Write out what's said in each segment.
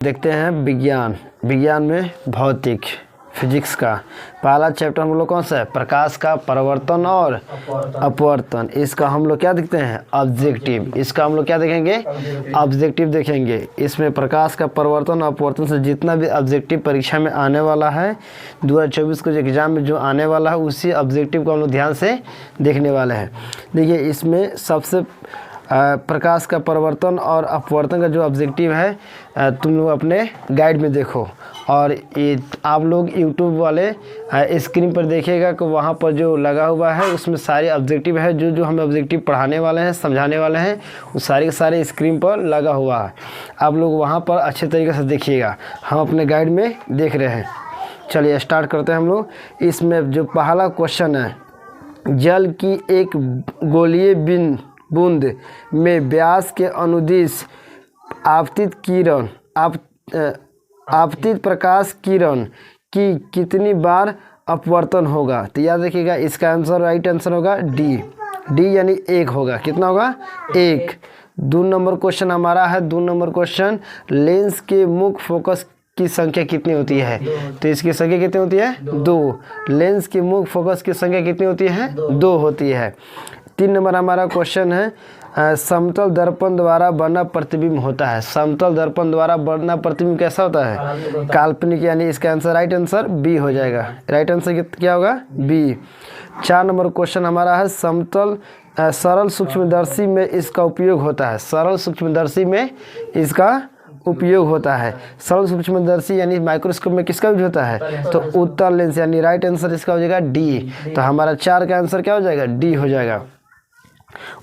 देखते हैं विज्ञान में भौतिक फिजिक्स का पहला चैप्टर हम लोग कौन सा है? प्रकाश का परावर्तन और अपवर्तन। इसका हम लोग क्या देखते हैं? ऑब्जेक्टिव। इसका हम लोग क्या देखेंगे? ऑब्जेक्टिव देखेंगे। इसमें प्रकाश का परावर्तन और अपवर्तन से जितना भी ऑब्जेक्टिव परीक्षा में आने वाला है 2024 के एग्जाम में जो आने वाला है उसी ऑब्जेक्टिव को हम लोग ध्यान से देखने वाले हैं। देखिए इसमें सबसे प्रकाश का परावर्तन और अपवर्तन का जो ऑब्जेक्टिव है तुम लोग अपने गाइड में देखो, और ये आप लोग यूट्यूब वाले स्क्रीन पर देखिएगा कि वहाँ पर जो लगा हुआ है उसमें सारे ऑब्जेक्टिव है, जो हमें ऑब्जेक्टिव पढ़ाने वाले हैं, समझाने वाले हैं, वो सारे के सारे स्क्रीन पर लगा हुआ है। आप लोग वहाँ पर अच्छे तरीके से देखिएगा, हम अपने गाइड में देख रहे हैं। चलिए स्टार्ट करते हैं हम लोग। इसमें जो पहला क्वेश्चन है, जल की एक गोलीय बूंद में व्यास के अनुदिश आपतित प्रकाश किरण की कितनी बार अपवर्तन होगा? तो याद रखिएगा इसका आंसर, राइट आंसर होगा डी यानी 1 होगा। कितना होगा? 1। 2 नंबर क्वेश्चन हमारा है। 2 नंबर क्वेश्चन, लेंस के मुख्य फोकस की संख्या कितनी होती है? तो इसकी संख्या कितनी होती है? 2। लेंस की मुख्य फोकस की संख्या कितनी होती है? 2 होती है। 3 नंबर हमारा क्वेश्चन है, समतल दर्पण द्वारा बना प्रतिबिंब होता है। समतल दर्पण द्वारा बना प्रतिबिंब कैसा होता है? काल्पनिक, यानी इसका आंसर, राइट आंसर बी हो जाएगा। राइट आंसर क्या होगा? बी। 4 नंबर क्वेश्चन हमारा है, सरल सूक्ष्मदर्शी में इसका उपयोग होता है। सरल सूक्ष्मदर्शी में इसका उपयोग होता है। सरल सूक्ष्मदर्शी यानी माइक्रोस्कोप में किसका यूज होता है? तो उत्तल लेंस, यानी राइट आंसर इसका हो जाएगा डी। तो हमारा 4 का आंसर क्या हो जाएगा? डी हो जाएगा।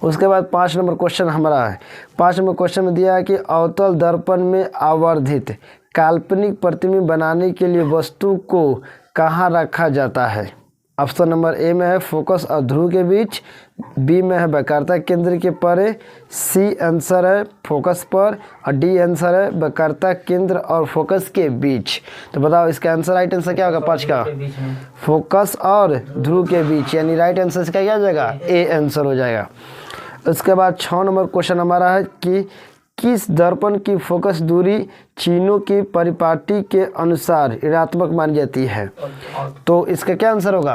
उसके बाद 5 नंबर क्वेश्चन हमारा है। 5 नंबर क्वेश्चन में दिया है कि अवतल दर्पण में आवर्धित काल्पनिक प्रतिबिंब बनाने के लिए वस्तु को कहाँ रखा जाता है? ऑप्शन नंबर ए में है फोकस और ध्रुव के बीच, बी में है वक्रता केंद्र के परे, सी आंसर है फोकस पर, और डी आंसर है वक्रता केंद्र और फोकस के बीच। तो बताओ इसका आंसर, राइट आंसर क्या होगा? 5 का फोकस और ध्रुव के बीच, यानी राइट आंसर इसका क्या हो जाएगा? ए आंसर हो जाएगा। उसके बाद 6 नंबर क्वेश्चन हमारा है कि किस दर्पण की फोकस दूरी चीनों की परिपाटी के अनुसार ऋणात्मक मानी जाती है? तो इसका क्या आंसर होगा?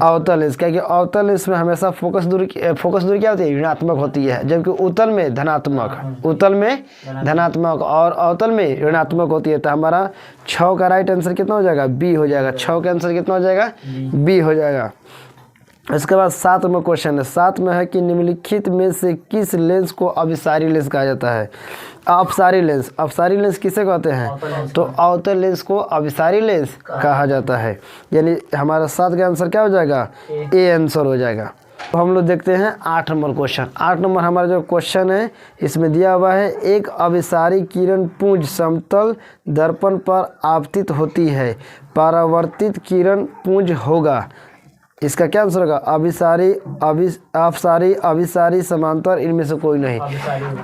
अवतल लेंस। क्या कि अवतल लेंस में हमेशा फोकस दूरी क्या होती है? ऋणात्मक होती है, जबकि उत्तल में धनात्मक। उत्तल में धनात्मक और अवतल में ऋणात्मक होती है। तो हमारा 6 का राइट आंसर कितना हो जाएगा? बी हो जाएगा। 6 का आंसर कितना हो जाएगा? बी हो जाएगा। इसके बाद 7 में क्वेश्चन है। 7 में है कि निम्नलिखित में से किस लेंस को अभिसारी लेंस कहा जाता है? अपसारी लेंस। अपसारी लेंस किसे कहते हैं? तो अवतल लेंस को अभिसारी लेंस कहा जाता है, यानी हमारा 7 का आंसर क्या हो जाएगा? ए आंसर हो जाएगा। तो हम लोग देखते हैं 8 नंबर क्वेश्चन। 8 नंबर हमारा जो क्वेश्चन है इसमें दिया हुआ है, एक अभिसारी किरण पुंज समतल दर्पण पर आपतित होती है, परावर्तित किरण पुंज होगा। इसका क्या आंसर होगा? अपसारी, अभिसारी, समांतर, इनमें से कोई नहीं।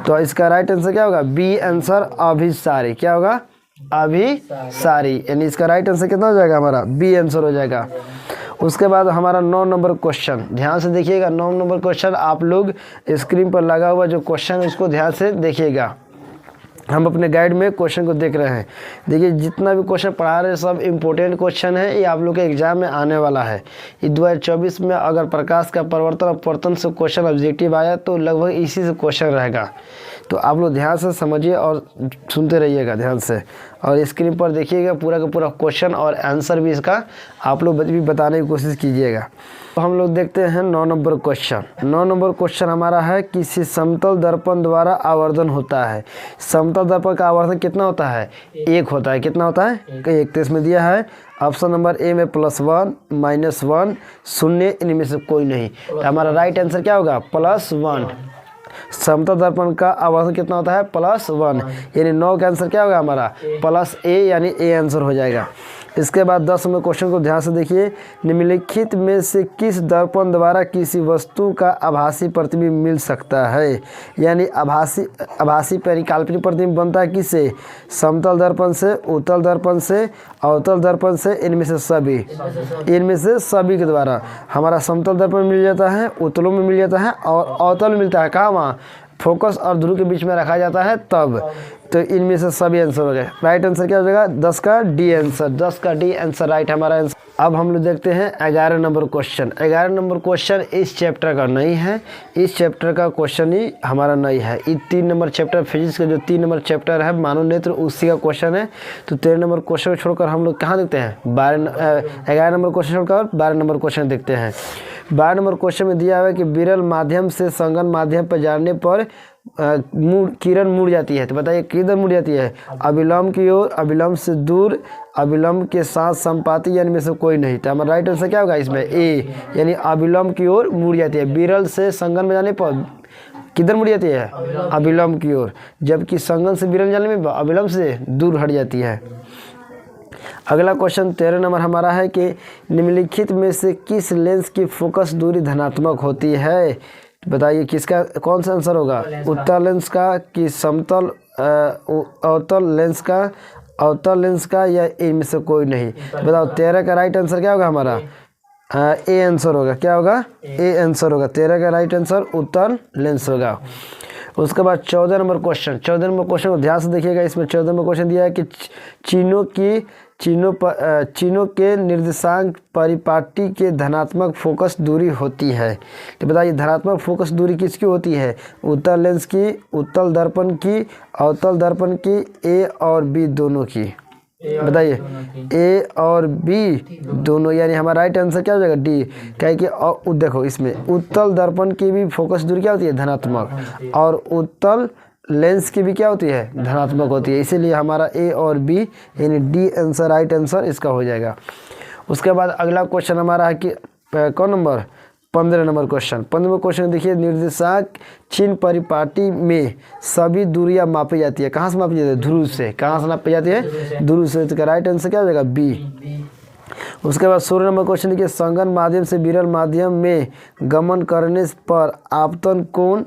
तो इसका राइट आंसर क्या होगा? बी आंसर अभिसारी। क्या होगा? अभिसारी, यानी इसका राइट आंसर कितना हो जाएगा? हमारा बी आंसर हो जाएगा। उसके बाद हमारा 9 नंबर क्वेश्चन, ध्यान से देखिएगा। 9 नंबर क्वेश्चन आप लोग स्क्रीन पर लगा हुआ जो क्वेश्चन है उसको ध्यान से देखिएगा। हम अपने गाइड में क्वेश्चन को देख रहे हैं। देखिए जितना भी क्वेश्चन पढ़ा रहे हैं सब इम्पोर्टेंट क्वेश्चन है, ये आप लोग के एग्जाम में आने वाला है। ये 2024 में अगर प्रकाश का परावर्तन अपवर्तन से क्वेश्चन ऑब्जेक्टिव आया तो लगभग इसी से क्वेश्चन रहेगा। तो आप लोग ध्यान से समझिए और सुनते रहिएगा ध्यान से, और स्क्रीन पर देखिएगा पूरा का पूरा क्वेश्चन और आंसर भी इसका आप लोग भी बताने की कोशिश कीजिएगा। तो हम लोग देखते हैं 9 नंबर क्वेश्चन। 9 नंबर क्वेश्चन हमारा है, किसी समतल दर्पण द्वारा आवर्धन होता है। समतल दर्पण का आवर्धन कितना होता है? 1 होता है। कितना होता है? 1। तो इसमें दिया है ऑप्शन नंबर ए में +1, -1, 0, इनमें से कोई नहीं। तो हमारा राइट आंसर क्या होगा? +1। समतल दर्पण का आवर्धन कितना होता है? +1, यानी 9 का आंसर क्या होगा? हमारा +A, यानी ए आंसर हो जाएगा। इसके बाद 10 नंबर क्वेश्चन को ध्यान से देखिए। निम्नलिखित में से किस दर्पण द्वारा किसी वस्तु का आभासी प्रतिबिंब मिल सकता है? यानी आभासी काल्पनिक प्रतिबिंब बनता है किससे? समतल दर्पण से, उत्तल दर्पण से, अवतल दर्पण से, इनमें से सभी के द्वारा। हमारा समतल दर्पण मिल जाता है, उत्तलों में मिल जाता है और अवतल मिलता है कहाँ? वहाँ फोकस और ध्रुव के बीच में रखा जाता है तब। तो इनमें से सभी आंसर हो गए। राइट आंसर क्या हो जाएगा? 10 का डी आंसर, 10 का डी आंसर राइट हमारा आंसर। अब हम लोग देखते हैं 11 नंबर क्वेश्चन। 11 नंबर क्वेश्चन इस चैप्टर का नहीं है, इस चैप्टर का क्वेश्चन ही हमारा नहीं है। ये 3 नंबर चैप्टर फिजिक्स का जो 3 नंबर चैप्टर है मानव नेत्र, उसी का क्वेश्चन है। तो 13 नंबर क्वेश्चन को छोड़कर हम लोग कहाँ देखते हैं? 11 नंबर क्वेश्चन छोड़कर 12 नंबर क्वेश्चन देखते हैं। 12 नंबर क्वेश्चन में दिया हुआ है कि विरल माध्यम से संगन माध्यम पर जाने पर किरण मुड़ जाती है। तो बताइए किधर मुड़ जाती है? अभिलंब की ओर, अभिलंब से दूर, अभिलंब के साथ संपाती, यानी में से कोई नहीं। तो हमारा राइट आंसर क्या होगा इसमें? ए, यानी अभिलंब की ओर मुड़ जाती है। विरल से संगन में जाने पर किधर मुड़ जाती है? अभिलंब की ओर, जबकि संगन से विरल जाने में अभिलंब से दूर हट जाती है। अगला क्वेश्चन 13 नंबर हमारा है कि निम्नलिखित में से किस लेंस की फोकस दूरी धनात्मक होती है? बताइए किसका, कौन सा आंसर होगा? उत्तल लेंस का कि समतल अवतल लेंस का, अवतल लेंस का, या इनमें से कोई नहीं? बताओ 13 का राइट आंसर क्या होगा हमारा? ए आंसर होगा। क्या होगा? ए आंसर होगा। 13 का राइट आंसर उत्तल लेंस होगा। उसके बाद 14 नंबर क्वेश्चन, 14 नंबर क्वेश्चन को ध्यान से देखिएगा। इसमें 14 नंबर क्वेश्चन दिया है कि चीनों के निर्देशांक परिपाटी के धनात्मक फोकस दूरी होती है। तो बताइए धनात्मक फोकस दूरी किसकी होती है? उत्तल लेंस की, उत्तल दर्पण की, अवतल दर्पण की, ए और बी दोनों की। बताइए ए और बी दोनों, यानी हमारा राइट आंसर क्या हो जाएगा? डी। क्या कि देखो इसमें उत्तल दर्पण की भी फोकस दूरी क्या होती है? धनात्मक, और उत्तल लेंस की भी क्या होती है? धनात्मक होती है। इसीलिए हमारा ए और बी यानी डी आंसर राइट आंसर इसका हो जाएगा। उसके बाद अगला क्वेश्चन हमारा है कि कौन नंबर? 15 number question. 15 क्वेश्चन देखिए, निर्देशांक चिन्ह परिपाटी में सभी दूरियां मापी जाती है। कहाँ से मापी जाती है? ध्रुव से। कहाँ से मापी जाती है? ध्रुव से। इसका राइट आंसर क्या हो जाएगा? बी। उसके बाद 16 नंबर क्वेश्चन देखिए, संगन माध्यम से विरल माध्यम में गमन करने पर आपतन कोण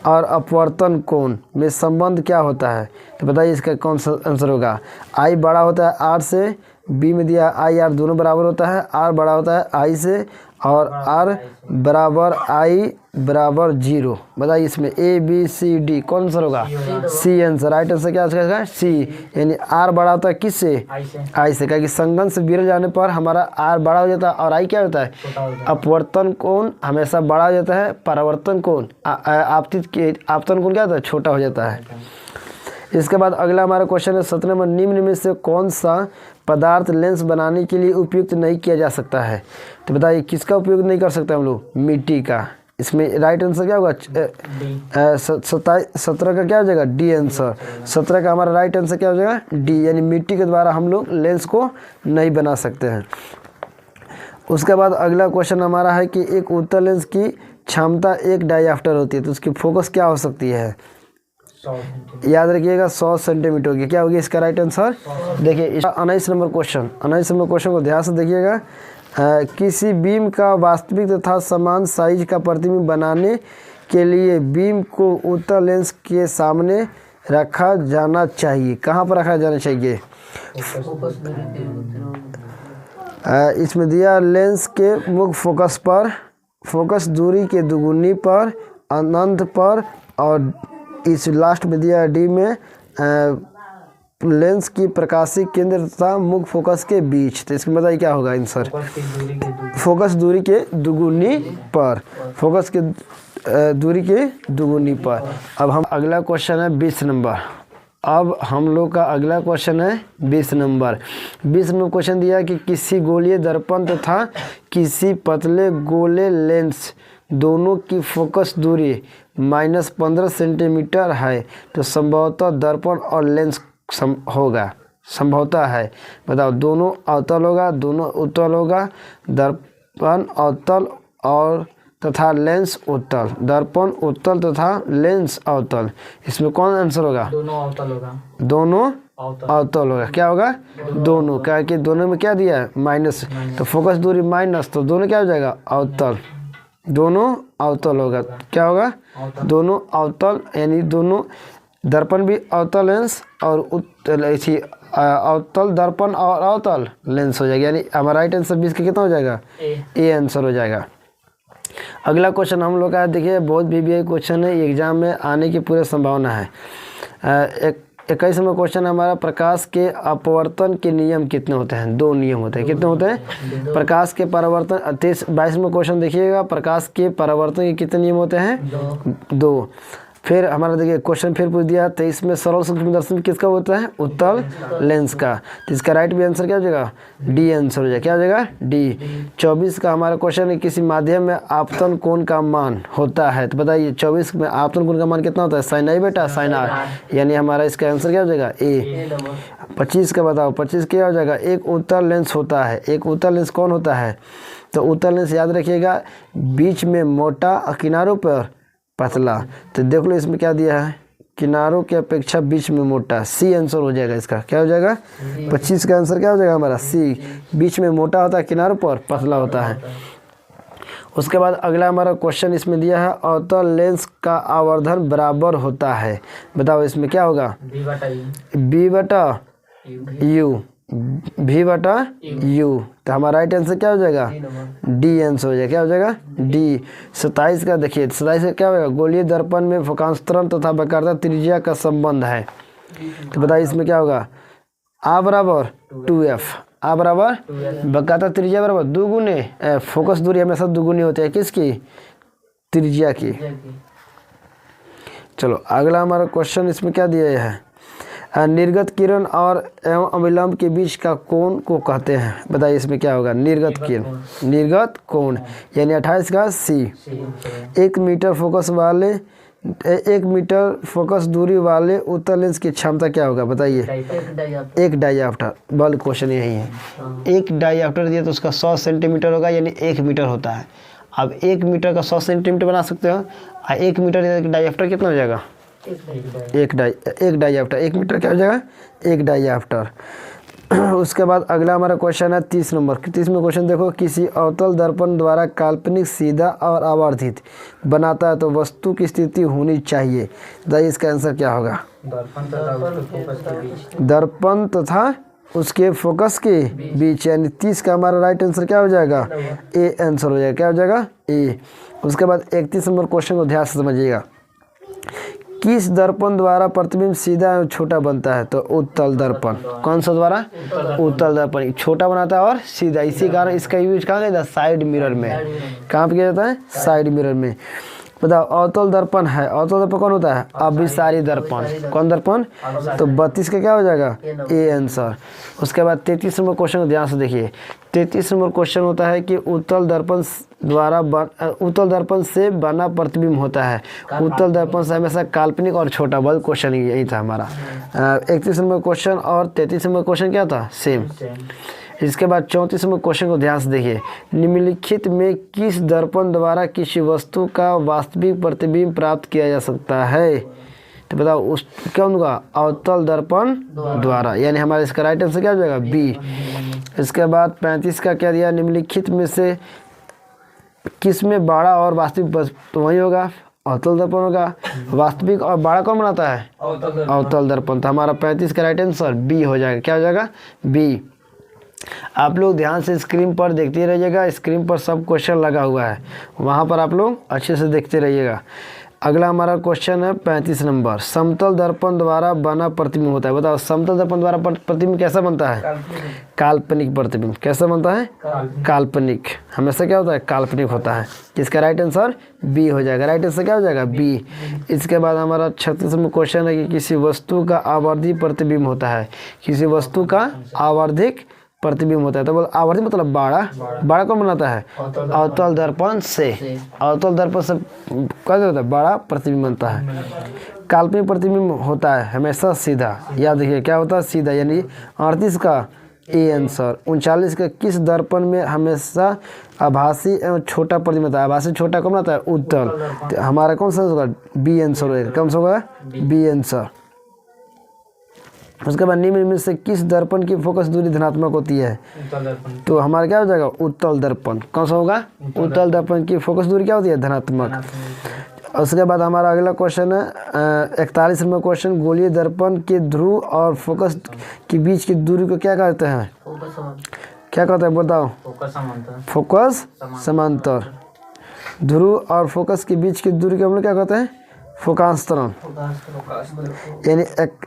और अपवर्तन कोण में संबंध क्या होता है? तो बताइए इसका कौन सा आंसर होगा? आई बड़ा होता है आर से, बी में दिया आई आर दोनों बराबर होता है, आर बड़ा होता है आई से, और आर बराबर आई बराबर 0। बताइए इसमें ए बी सी डी कौन आंसर होगा? C answer. राइट आंसर क्या होगा? सी, यानी आर बड़ा होता है किससे? आई से। क्या कि संगन से विरल जाने पर हमारा आर बड़ा हो जाता है, और आई क्या होता है? अपवर्तन कोण हमेशा बड़ा हो जाता है, परावर्तन कोण आपतन कोण क्या होता है? छोटा हो जाता है। इसके बाद अगला हमारा क्वेश्चन है 17 नंबर, निम्न में से कौन सा पदार्थ लेंस बनाने के लिए उपयुक्त नहीं किया जा सकता है? तो बताइए किसका उपयोग नहीं कर सकते हम लोग? मिट्टी का। इसमें राइट आंसर क्या होगा? 17 का क्या हो जाएगा? D answer. 17 का हमारा राइट आंसर क्या हो जाएगा? डी, यानी मिट्टी के द्वारा हम लोग लेंस को नहीं बना सकते हैं। उसके बाद अगला क्वेश्चन हमारा है कि एक उत्तल लेंस की क्षमता 1 डायऑप्टर होती है, तो उसकी फोकस क्या हो सकती है? याद रखिएगा 100 सेंटीमीटर होगी। क्या होगी इसका राइट आंसर? देखिए 19 नंबर क्वेश्चन, 19 नंबर क्वेश्चन को ध्यान से देखिएगा। किसी बीम का वास्तविक तथा समान साइज का प्रतिबिंब बनाने के लिए बीम को उत्तल लेंस के सामने रखा जाना चाहिए। कहाँ पर रखा जाना चाहिए? इसमें दिया लेंस के मुख्य फोकस पर, फोकस दूरी के दुगुनी पर, अनंत पर, और इस लास्ट में दिया डी में लेंस की प्रकाशिक केंद्र तथा मुख्य फोकस के बीच। तो इसमें बताइए क्या होगा आंसर? फोकस दूरी के दुगुनी पर, फोकस के दूरी के दुगुनी पर। अब हम अगला क्वेश्चन है 20 नंबर। अब हम लोग का अगला क्वेश्चन है 20 नंबर। 20 नंबर क्वेश्चन दिया कि किसी गोलीय दर्पण तथा किसी पतले गोले लेंस दोनों की फोकस दूरी -15 सेंटीमीटर है, तो संभवतः दर्पण और लेंस होगा। संभवतः है, बताओ दोनों अवतल होगा, दोनों उत्तल होगा, दर्पण अवतल और तथा लेंस उत्तल, दर्पण उत्तल तथा लेंस अवतल। इसमें कौन आंसर होगा? दोनों अवतल होगा। दोनों अवतल होगा। क्या होगा? दोनों। क्या कि दोनों में क्या दिया है? माइनस, तो फोकस दूरी माइनस, तो दोनों क्या हो जाएगा? अवतल। दोनों अवतल होगा। क्या होगा? दोनों अवतल, यानी दोनों दर्पण भी अवतल लेंस और अवतल दर्पण और अवतल लेंस हो जाएगा। यानी हमारा राइट आंसर 20 का कितना हो जाएगा? ए आंसर हो जाएगा। अगला क्वेश्चन हम लोग का देखिए बहुत VVI क्वेश्चन है, एग्जाम में आने की पूरी संभावना है। 21 नंबर क्वेश्चन हमारा, प्रकाश के अपवर्तन के नियम कितने होते हैं? 2 नियम होते हैं। कितने होते हैं? प्रकाश के परावर्तन 22 नंबर क्वेश्चन देखिएगा, प्रकाश के परावर्तन के कितने नियम होते हैं? 2। फिर हमारा देखिए क्वेश्चन फिर पूछ दिया 23 में, सरल सूक्ष्म दर्शन किसका होता है? उत्तल लेंस का। तो इसका राइट भी आंसर क्या हो जाएगा? डी आंसर हो जाएगा। क्या हो जाएगा? डी। 24 का हमारा क्वेश्चन है, किसी माध्यम में आपतन कोण का मान होता है। तो बताइए 24 में आपतन कोण का मान कितना होता है? साइन आई बेटा, साइन आर, यानी हमारा इसका आंसर क्या हो जाएगा? ए। 25 का बताओ, 25 क्या हो जाएगा? एक उत्तल लेंस होता है। एक उत्तल लेंस कौन होता है? तो उत्तल लेंस याद रखिएगा, बीच में मोटा और किनारों पर पतला। तो देख लो इसमें क्या दिया है, किनारों की अपेक्षा बीच में मोटा। सी आंसर हो जाएगा इसका। क्या हो जाएगा? 25 का आंसर क्या हो जाएगा हमारा? सी। बीच में मोटा होता है, किनारों पर पतला होता है। उसके बाद अगला हमारा क्वेश्चन इसमें दिया है, अवतल लेंस का आवर्धन बराबर होता है। बताओ इसमें क्या होगा? बी बटा यू, भी बटा यू। तो हमारा राइट आंसर क्या हो जाएगा? डी आंसर हो जाएगा। क्या हो जाएगा? डी। 27 का देखिए, 27 का क्या होगा? गोलीय दर्पण में फोकांतरण तथा वक्रता त्रिज्या का संबंध है। तो बताइए इसमें क्या होगा? आ बराबर 2f, आ बराबर वक्रता त्रिज्या बराबर 2 गुने फोकस दूरी हमेशा 2 गुनी होती है किसकी? त्रिज्या की। चलो अगला हमारा क्वेश्चन इसमें क्या दिया है, निर्गत किरण और एवं अभिलंब के बीच का कोण को कहते हैं। बताइए इसमें क्या होगा? निर्गत किरण, निर्गत कोण, यानी 28 का सी। 1 मीटर फोकस दूरी वाले उत्तल लेंस की क्षमता क्या होगा? बताइए। एक डाईऑप्टर, बल क्वेश्चन यही है। एक डाईऑप्टर दिया तो उसका 100 सेंटीमीटर होगा, यानी 1 मीटर होता है। अब 1 मीटर का 100 सेंटीमीटर बना सकते हो, और 1 मीटर डाईऑप्टर कितना हो जाएगा? एक डाईऑप्टर। 1 मीटर क्या हो जाएगा? 1 डाईऑप्टर। उसके बाद अगला हमारा क्वेश्चन है 30 नंबर। 30 में क्वेश्चन देखो, किसी अवतल दर्पण द्वारा काल्पनिक सीधा और आवर्धित बनाता है तो वस्तु की स्थिति होनी चाहिए। बताइए इसका आंसर क्या होगा? दर्पण तथा उसके फोकस के बीच, यानी 30 का हमारा राइट आंसर क्या हो जाएगा? ए आंसर हो जाएगा। क्या हो जाएगा? ए। उसके बाद 31 नंबर क्वेश्चन को ध्यान से समझिएगा, किस दर्पण द्वारा प्रतिबिंब सीधा एवं छोटा बनता है? तो उत्तल दर्पण। कौन सा द्वारा? उत्तल दर्पण छोटा बनाता है और सीधा। इसी कारण इसका यूज कहाँ किया जाता है? साइड मिरर में। कहाँ पे किया जाता है? साइड मिरर में। बताओ अवतल दर्पण है, अवतल दर्पण कौन होता है? अभिसारी दर्पण। कौन दर्पण? तो 32 का क्या हो जाएगा? A answer. उसके बाद 33 नंबर क्वेश्चन को ध्यान से देखिए। 33 नंबर क्वेश्चन होता है कि उत्तल दर्पण से बना प्रतिबिंब होता है। उत्तल दर्पण से हमेशा काल्पनिक और छोटा बल। क्वेश्चन यही था हमारा। 31 नंबर क्वेश्चन और 33 नंबर क्वेश्चन क्या था? सेम। इसके बाद 34 नंबर क्वेश्चन को ध्यान से देखिए, निम्नलिखित में किस दर्पण द्वारा किसी वस्तु का वास्तविक प्रतिबिंब प्राप्त किया जा सकता है? तो बताओ उस क्या होगा? अवतल दर्पण द्वारा, यानी हमारा इसका राइट आंसर क्या हो जाएगा? बी। इसके बाद 35 का क्या दिया, निम्नलिखित में से किस में बड़ा और वास्तविक, तो वही होगा अवतल दर्पण होगा। वास्तविक और बड़ा कौन बनाता है? अवतल दर्पण। तो हमारा 35 का राइट आंसर बी हो जाएगा। क्या हो जाएगा? बी। आप लोग ध्यान से स्क्रीन पर देखते रहिएगा, स्क्रीन पर सब क्वेश्चन लगा हुआ है, वहाँ पर आप लोग अच्छे से देखते रहिएगा। अगला हमारा क्वेश्चन है 35 नंबर, समतल दर्पण द्वारा बना प्रतिबिंब होता है। बताओ समतल दर्पण द्वारा प्रतिबिंब कैसा बनता है? काल्पनिक प्रतिबिंब। कैसा बनता है? काल्पनिक। हमेशा क्या होता है? काल्पनिक होता है। इसका राइट आंसर बी हो जाएगा। राइट आंसर क्या हो जाएगा? बी। इसके बाद हमारा 36 में क्वेश्चन है कि किसी वस्तु का आवर्धित प्रतिबिंब होता है। किसी वस्तु का आवर्धित प्रतिबिंब होता है। तो बोल आवर्धित मतलब बड़ा कौन बनाता है? अवतल दर्पण से। अवतल दर्पण से क्या होता है? बड़ा प्रतिबिंब बनता है। काल्पनिक प्रतिबिंब होता है हमेशा सीधा। याद रखिए क्या होता है? सीधा। यानी 38 का ए आंसर। 39 का किस दर्पण में हमेशा आभासी एवं छोटा प्रतिबिंब होता है? आभासी छोटा कौन बनाता है? उत्तल। तो हमारा कौन सा होगा? बी आंसर होगा। कौन सा होगा? B answer. उसके बाद निम्न में से किस दर्पण की फोकस दूरी धनात्मक होती है? तो हमारा क्या हो जाएगा? उत्तल दर्पण। कौन सा होगा? उत्तल दर्पण की फोकस दूरी क्या होती है? धनात्मक। उसके बाद हमारा अगला क्वेश्चन है 41 नंबर क्वेश्चन, गोलीय दर्पण के ध्रुव और फोकस के बीच की दूरी को क्या कहते हैं? क्या कहते हैं बताओ? फोकस समांतर। ध्रुव और फोकस के बीच की दूरी को हम लोग क्या कहते हैं? फोकांतरण, यानी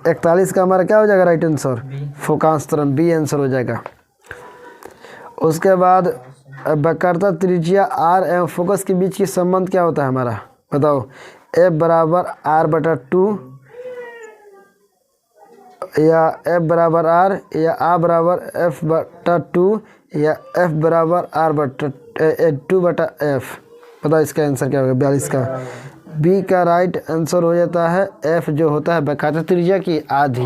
41 का हमारा क्या हो जाएगा राइट आंसर? फोकांतरण, बी आंसर हो जाएगा। उसके बाद वक्रता त्रिज्या आर एवं फोकस के बीच की संबंध क्या होता है हमारा? बताओ। एफ बराबर आर बटा 2 या एफ बराबर आर या आर बराबर एफ बटा 2 या एफ बराबर आर बटा 2 बटा एफ। बताओ इसका आंसर क्या होगा? 42 का बी का राइट आंसर हो जाता है एफ, जो होता है वक्रता त्रिज्या की आधी।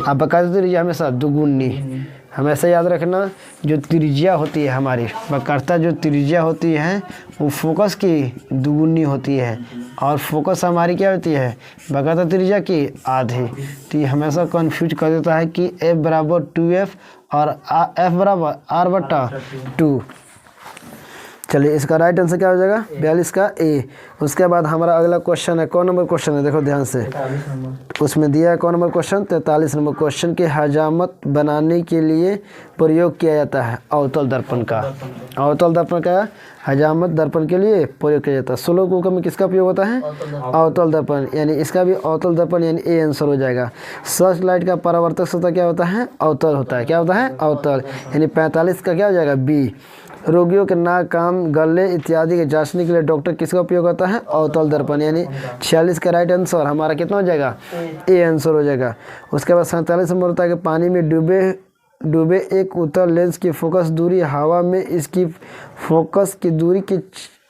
अब वक्रता त्रिज्या हमेशा दुगुनी, हमेशा याद रखना, जो त्रिज्या होती है हमारी वक्रता, जो त्रिज्या होती है वो फोकस की दुगुनी होती है, और फोकस हमारी क्या होती है? वक्रता त्रिज्या की आधी। तो ये हमेशा कंफ्यूज कर देता है कि एफ बराबर 2f और एफ बराबर आर बटा 2। चलिए इसका राइट आंसर क्या हो जाएगा? 42 का ए। उसके बाद हमारा अगला क्वेश्चन है, कौन नंबर क्वेश्चन है? देखो ध्यान से, उसमें दिया है कौन नंबर क्वेश्चन? 43 नंबर क्वेश्चन के हजामत बनाने के लिए प्रयोग किया जाता है अवतल दर्पण का। अवतल दर्पण का हजामत दर्पण के लिए प्रयोग किया जाता है। 16 को में किसका प्रयोग होता है? अवतल दर्पण, यानी इसका भी अवतल दर्पण, यानी ए आंसर हो जाएगा। सर्च लाइट का परावर्तक सतह क्या होता है? अवतल होता है। क्या होता है? अवतल, यानी 45 का क्या हो जाएगा? बी। रोगियों के नाक, कान, गले इत्यादि के जांचने के लिए डॉक्टर किसका उपयोग होता है? अवतल दर्पण, यानी 46 का राइट आंसर हमारा कितना हो जाएगा? ए आंसर हो जाएगा। उसके बाद 47 नंबर होता है कि पानी में डूबे एक उत्तल लेंस की फोकस दूरी हवा में इसकी फोकस की दूरी की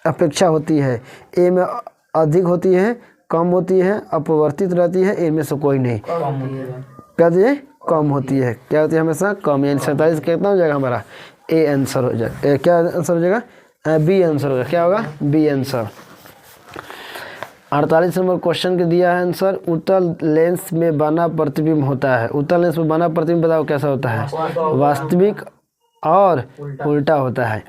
अपेक्षा होती है। ए में अधिक होती है, कम होती है, अपवर्तित रहती है, ए में से कोई नहीं। क्या होती है? कम होती है। क्या होती है? हमेशा कम, यानी 47 कितना हो जाएगा हमारा? ए आंसर हो जाएगा। क्या आंसर हो जाएगा? बी आंसर होगा। क्या होगा? B answer. 48 नंबर क्वेश्चन के दिया है आंसर, उत्तल लेंस में बना प्रतिबिंब होता है। उत्तल लेंस में बना प्रतिबिंब बताओ कैसा होता है? वास्तविक और उल्टा होता है।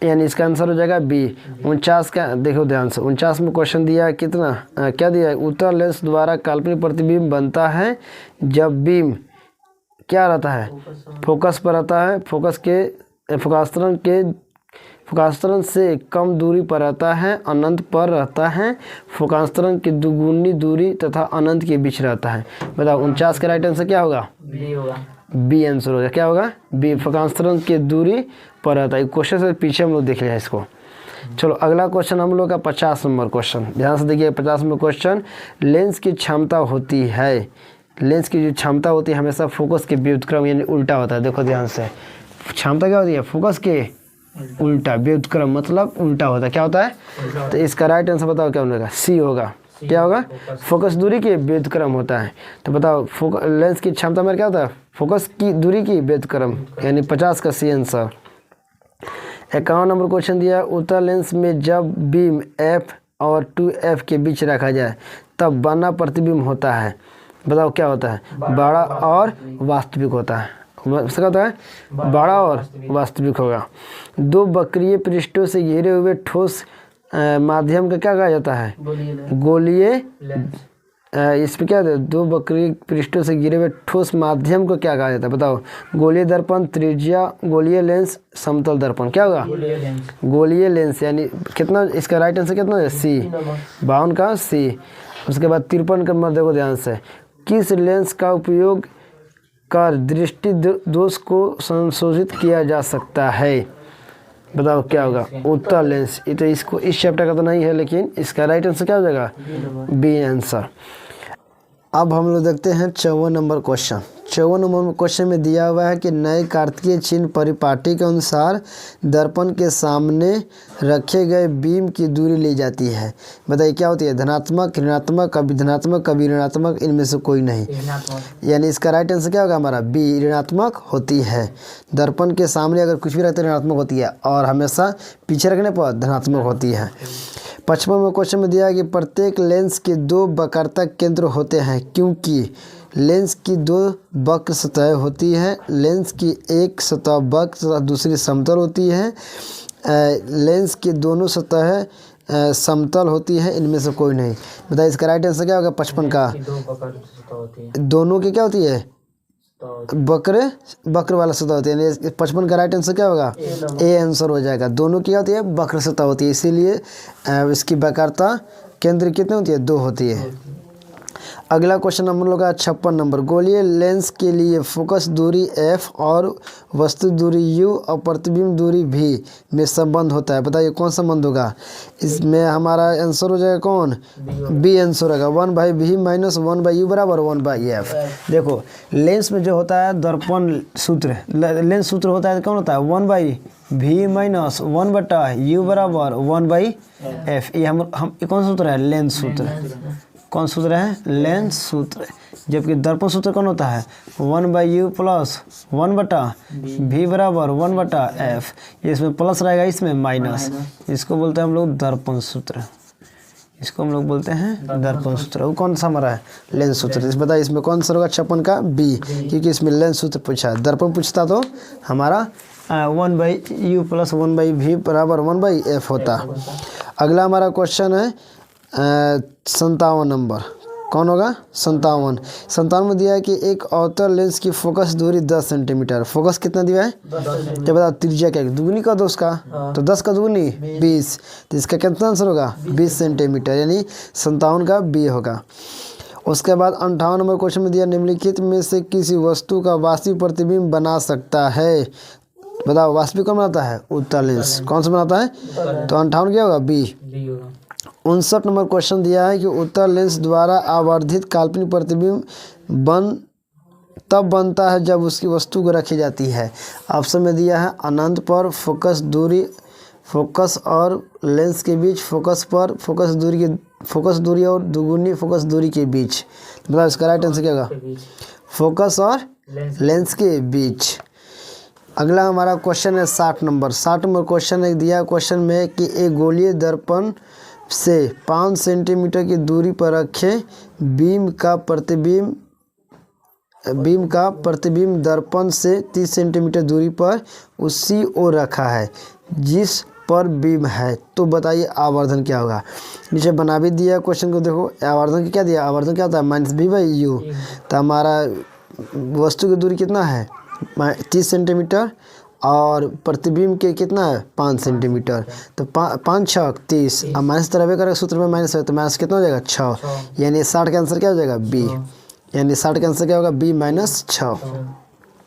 यानी इसका आंसर हो जाएगा बी। 49 का देखो ध्यान से, 49 में क्वेश्चन दिया है कितना, क्या दिया है? उत्तल लेंस द्वारा काल्पनिक प्रतिबिंब बनता है जब बीम क्या रहता है? फोकस पर रहता है, फोकांतरण से कम दूरी पर रहता है, अनंत पर रहता है, फोकांतरण की दुगुनी दूरी तथा अनंत के बीच रहता है। बताओ 49 का राइट आंसर क्या होगा? बी होगा। बी आंसर होगा। क्या होगा? बी, फोकांतरण की दूरी पर रहता है। क्वेश्चन से पीछे हम लोग देख लिया इसको। चलो अगला क्वेश्चन हम लोग का 50 नंबर क्वेश्चन, ध्यान से देखिए। 50 नंबर क्वेश्चन, लेंस की क्षमता होती है, लेंस की जो क्षमता होती है हमेशा फोकस के व्युत्क्रम यानी उल्टा होता है। देखो ध्यान से, क्षमता क्या होती है? फोकस के उल्टा, व्युत्क्रम मतलब उल्टा होता है। क्या होता है? तो इसका राइट आंसर बताओ क्या होगा? सी होगा। क्या होगा? फोकस दूरी के व्युत्क्रम होता है। तो बताओ लेंस की क्षमता में क्या होता है? फोकस की दूरी की व्युत्क्रम, यानी 50 का सी आंसर। 51 नंबर क्वेश्चन दिया, उत्तल लेंस में जब बीम एफ और 2f के बीच रखा जाए तब बना प्रतिबिंब होता है। बताओ क्या होता है? बड़ा और वास्तविक होता है। उसका होता है बड़ा और वास्तविक होगा। दो वक्रीय पृष्ठों से घिरे हुए ठोस माध्यम का क्या कहा जाता है? गोलीय। इसमें क्या है? दो वक्रीय पृष्ठों से घिरे हुए ठोस माध्यम को क्या कहा जाता है? बताओ। गोलीय दर्पण, त्रिज्या, गोलीय लेंस, समतल दर्पण। क्या होगा? गोलीय लेंस, यानी कितना, इसका राइट आंसर कितना है? सी। 52 का सी। उसके बाद 53 का नंबर देखो ध्यान से, किस लेंस का उपयोग कर दृष्टि दोष को संशोधित किया जा सकता है? बताओ क्या होगा? उत्तल लेंस। ये तो इसको इस चैप्टर का तो नहीं है, लेकिन इसका राइट आंसर क्या हो जाएगा? B answer. अब हम लोग देखते हैं 54 नंबर क्वेश्चन। 54 नंबर क्वेश्चन में दिया हुआ है कि नए कार्तिकीय चिन्ह परिपाटी के अनुसार दर्पण के सामने रखे गए बीम की दूरी ली जाती है। बताइए क्या होती है? धनात्मक, ऋणात्मक, कभी धनात्मक, कभी ऋणात्मक, इनमें से कोई नहीं। यानी इसका राइट आंसर क्या होगा हमारा? बी, ऋणात्मक होती है। दर्पण के सामने अगर कुछ भी रहता है ऋणात्मक होती है, और हमेशा पीछे रखने पर धनात्मक होती है। 55 में क्वेश्चन में दिया है कि प्रत्येक लेंस के दो वक्रता केंद्र होते हैं क्योंकि लेंस की दो वक्र सतहें होती है। लेंस की एक सतह वक्र तथा दूसरी समतल होती है। लेंस की दोनों सतहें समतल होती है, इनमें से कोई नहीं। बताइए इसका राइट आंसर क्या होगा? 55 का। दोनों की क्या होती है? वक्र वाला सतह होती है। 55 का राइट आंसर क्या होगा? ए आंसर हो जाएगा। दोनों की क्या होती है? वक्र सतह होती है, इसीलिए इसकी वक्रता केंद्र कितनी होती है? 2 होती है। अगला क्वेश्चन हम लोग का 56 नंबर, गोलीय लेंस के लिए फोकस दूरी f और वस्तु दूरी u और प्रतिबिंब दूरी v में संबंध होता है। बताइए कौन संबंध होगा? इसमें हमारा आंसर हो जाएगा कौन? b आंसर होगा। 1/v माइनस 1/u बराबर 1/f। देखो लेंस में जो होता है दर्पण सूत्र, लेंस सूत्र होता है कौन होता है? 1/v माइनस 1/u बराबर 1/f। ये हम कौन सूत्र है? लेंस सूत्र। कौन सूत्र है? लेंस सूत्र। जबकि दर्पण सूत्र कौन होता है? 1/u प्लस 1/v बराबर 1/f। इसमें प्लस रहेगा, इसमें माइनस। इसको बोलते हैं हम लोग दर्पण सूत्र। इसको हम लोग बोलते हैं दर्पण सूत्र। वो कौन सा हमारा है? लेंस सूत्र। इस बताइए इसमें कौन सा होगा? 56 का बी, क्योंकि इसमें लेंस सूत्र पूछा है। दर्पण पूछता तो हमारा 1/u प्लस 1/v बराबर 1/f होता। अगला हमारा क्वेश्चन है 57 नंबर। कौन होगा? 57 में दिया है कि एक अवतल लेंस की फोकस दूरी 10 सेंटीमीटर। फोकस कितना दिया है? क्या बताओ? त्रिज्या क्या? दुगुनी कर दो उसका, तो 10 का दुगुनी 20, तो इसका कितना आंसर होगा? 20 सेंटीमीटर, यानी 57 का बी होगा। उसके बाद 58 नंबर क्वेश्चन में दिया निम्नलिखित में से किसी वस्तु का वास्तविक प्रतिबिंब बना सकता है। बताओ वास्तविक कौन बनाता है? उत्तल लेंस। कौन सा बनाता है? तो 58 क्या होगा? बी। 59 नंबर क्वेश्चन दिया है कि उत्तल लेंस द्वारा आवर्धित काल्पनिक प्रतिबिंब तब बनता है जब उसकी वस्तु को रखी जाती है। ऑप्शन में दिया है अनंत पर, फोकस दूरी, फोकस और लेंस के बीच, फोकस पर, फोकस दूरी और दुगुनी फोकस दूरी के बीच। बताओ इसका राइट आंसर क्या होगा? फोकस और लेंस के बीच। अगला हमारा क्वेश्चन है 60 नंबर। 60 नंबर क्वेश्चन एक दिया क्वेश्चन में कि एक गोलीय दर्पण से 5 सेंटीमीटर की दूरी पर रखे बीम का प्रतिबिंब दर्पण से 30 सेंटीमीटर दूरी पर उसी ओर रखा है जिस पर बीम है। तो बताइए आवर्धन क्या होगा? नीचे बना भी दिया क्वेश्चन को। देखो आवर्धन क्या दिया? आवर्धन क्या होता है? -b/u। तो हमारा वस्तु की दूरी कितना है? 30 सेंटीमीटर और प्रतिबिंब के कितना है? 5 सेंटीमीटर। तो 5 6 30, अब माइनस तरह करेगा सूत्र में माइनस है, तो माइनस कितना हो जाएगा? 6। यानी 60 का आंसर क्या हो जाएगा? बी। यानी 60 का आंसर क्या होगा? b minus 6।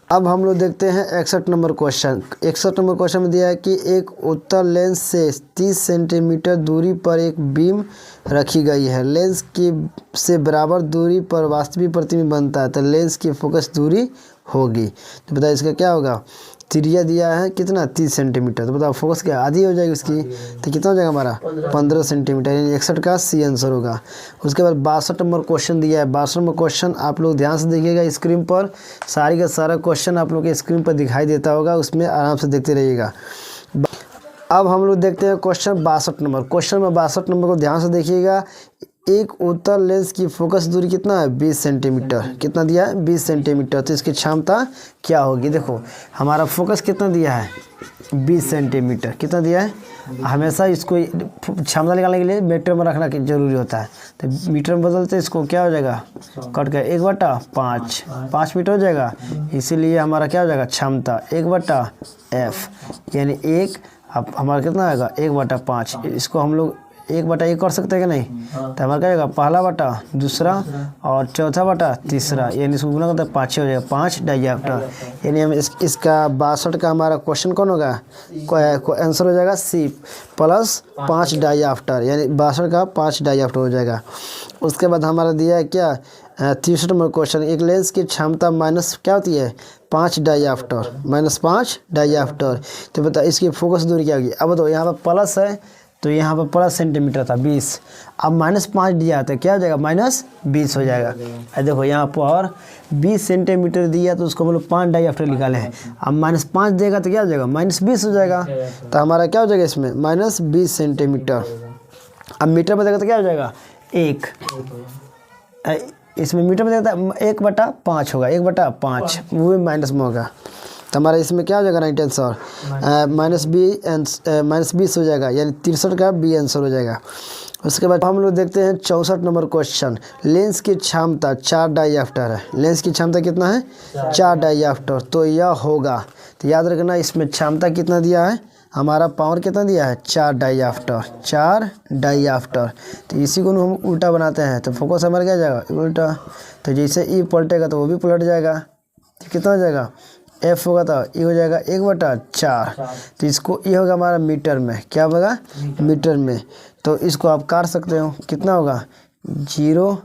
अब हम लोग देखते हैं 61 नंबर क्वेश्चन। 61 नंबर क्वेश्चन में दिया है कि एक उत्तल लेंस से 30 सेंटीमीटर दूरी पर एक बीम रखी गई है। लेंस की से बराबर दूरी पर वास्तविक प्रतिबिंब बनता है, तो लेंस की फोकस दूरी होगी। तो बताइए इसका क्या होगा? त्रिज्या दिया है कितना? 30 सेंटीमीटर। तो बताओ फोकस क्या आधी हो जाएगी उसकी, तो कितना हो जाएगा हमारा? 15 सेंटीमीटर, यानी 61 का सी आंसर होगा। उसके बाद 62 नंबर क्वेश्चन दिया है। 62 नंबर क्वेश्चन आप लोग ध्यान से देखिएगा स्क्रीन पर। सारी का सारा क्वेश्चन आप लोग के स्क्रीन पर दिखाई देता होगा, उसमें आराम से देखते रहिएगा। अब हम लोग देखते हैं क्वेश्चन 62 नंबर। क्वेश्चन में 62 नंबर को ध्यान से देखिएगा। एक उत्तल लेंस की फोकस दूरी कितना है? 20 सेंटीमीटर। कितना दिया है? 20 सेंटीमीटर। तो इसकी क्षमता क्या होगी? देखो हमारा फोकस कितना दिया है? 20 सेंटीमीटर। कितना दिया है? हमेशा इसको क्षमता निकालने के लिए मीटर में रखना जरूरी होता है, तो मीटर में बदलते इसको क्या हो जाएगा? कट कर 1/5, 5 मीटर हो जाएगा। इसीलिए हमारा क्या हो जाएगा? क्षमता 1/f, यानी 1। अब हमारा कितना आएगा? 1/5। इसको हम लोग 1/1 कर सकते हैं कि नहीं? तो हमारा क्या होगा? पहला बटा दूसरा और चौथा बटा तीसरा, यानी इसको गुना करते हैं 5 हो जाएगा। 5 डाइऑप्टर, यानी हम इसका 62 का हमारा क्वेश्चन कौन होगा? आंसर हो जाएगा सी प्लस 5 डाइऑप्टर, यानी 62 का 5 डाइऑप्टर हो जाएगा। उसके बाद हमारा दिया है क्या? 63 नंबर क्वेश्चन, एक लेंस की क्षमता माइनस क्या होती है? 5 डाइऑप्टर, -5 डाइऑप्टर। तो बता इसकी फोकस दूरी क्या होगी? अब बताओ यहाँ पर प्लस है तो यहाँ पर प्लस सेंटीमीटर था 20, अब -5 दिया था, क्या हो जाएगा? -20 हो जाएगा। देखो यहाँ पर 20 सेंटीमीटर दिया तो उसको मतलब 5 डाइऑप्टर निकाले हैं। अब -5 देगा तो क्या हो जाएगा? -20 हो जाएगा। तो हमारा क्या हो जाएगा इसमें? -20 सेंटीमीटर। अब मीटर में देगा तो क्या हो जाएगा? 1। इसमें मीटर में देगा तो 1/5 होगा, 1/5 वो भी माइनस में होगा। तो हमारा इसमें क्या हो जाएगा? राइट आंसर -20 हो जाएगा, यानी 63 का बी आंसर हो जाएगा। उसके बाद हम लोग देखते हैं 64 नंबर क्वेश्चन। लेंस की क्षमता 4 डाइऑप्टर है। लेंस की क्षमता कितना है? 4 डाइऑप्टर। तो यह होगा, तो याद रखना इसमें क्षमता कितना दिया है? हमारा पावर कितना दिया है 4 डाइऑप्टर। तो इसी को हम उल्टा बनाते हैं तो फोकस हमारा क्या जाएगा उल्टा। तो जैसे ई पलटेगा तो वो भी पलट जाएगा। तो कितना हो जाएगा एफ होगा तो ई हो जाएगा 1/4। तो इसको ई होगा हमारा मीटर में, क्या होगा मीटर में। तो इसको आप काट सकते हो, कितना होगा 0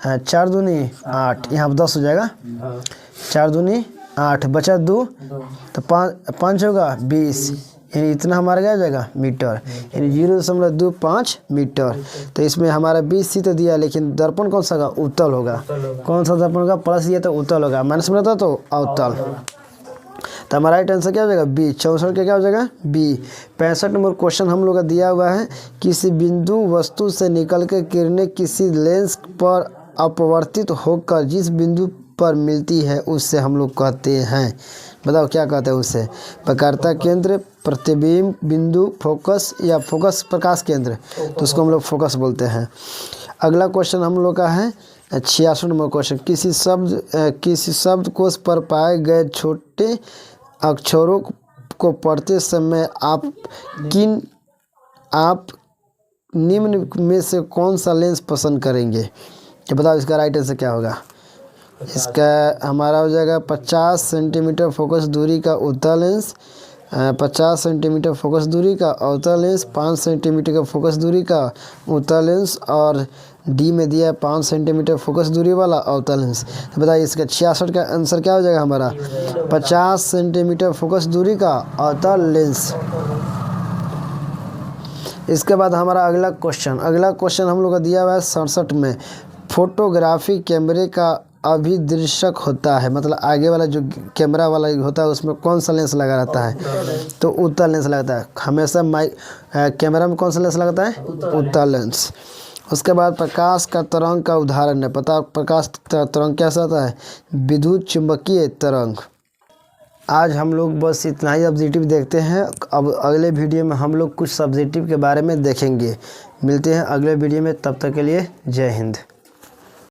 4 दूनी 8, यहाँ पर 10 हो जाएगा। 4 दूनी 8 बचा 2 तो 5 होगा 20, यानी इतना हमारा क्या हो जाएगा मीटर, यानी 0.25 मीटर। तो इसमें हमारा 20 सी तो दिया, लेकिन दर्पण कौन सा होगा उत्तल होगा। कौन सा दर्पण होगा प्लस दिया तो उत्तल होगा, माइनस में रहता तो अवतल। तो हमारा राइट आंसर क्या हो जाएगा बी। 64 का क्या हो जाएगा बी। 65 नंबर क्वेश्चन हम लोग का दिया हुआ है, किसी बिंदु वस्तु से निकल कर किरणें किसी लेंस पर अपवर्तित होकर जिस बिंदु पर मिलती है उससे हम लोग कहते हैं, बताओ क्या कहते हैं उससे। प्रकार्यता केंद्र, प्रतिबिंब बिंदु, फोकस या फोकस प्रकाश केंद्र, तो उसको हम लोग फोकस बोलते हैं। अगला क्वेश्चन हम लोग का है 66 नंबर क्वेश्चन, किसी शब्दकोश पर पाए गए छोटे अक्षरों को पढ़ते समय आप निम्न में से कौन सा लेंस पसंद करेंगे। तो बताओ इसका राइट आंसर क्या होगा। इसका हमारा हो जाएगा 50 सेंटीमीटर फोकस दूरी का उत्तल लेंस, 50 सेंटीमीटर फोकस दूरी का अवतल लेंस, 5 सेंटीमीटर का फोकस दूरी का उत्तल लेंस, और डी में दिया है 5 सेंटीमीटर फोकस दूरी वाला अवतल लेंस। तो बताइए इसका 66 का आंसर क्या हो जाएगा हमारा 50 सेंटीमीटर फोकस दूरी का अवतल लेंस। इसके बाद हमारा अगला क्वेश्चन हम लोग का दिया हुआ है 67 में, फोटोग्राफी कैमरे का अभिदृश्यक होता है, मतलब आगे वाला जो कैमरा वाला होता है उसमें कौन सा लेंस लगा रहता है, तो उत्तल लेंस लगता है हमेशा। कैमरा में कौन सा लेंस लगता है उत्तल लेंस। उसके बाद प्रकाश का तरंग का उदाहरण है, पता प्रकाश का तरंग कैसा होता है विद्युत चुंबकीय तरंग। आज हम लोग बस इतना ही ऑब्जेक्टिव देखते हैं, अब अगले वीडियो में हम लोग कुछ सब्जेक्टिव के बारे में देखेंगे। मिलते हैं अगले वीडियो में, तब तक के लिए जय हिंद।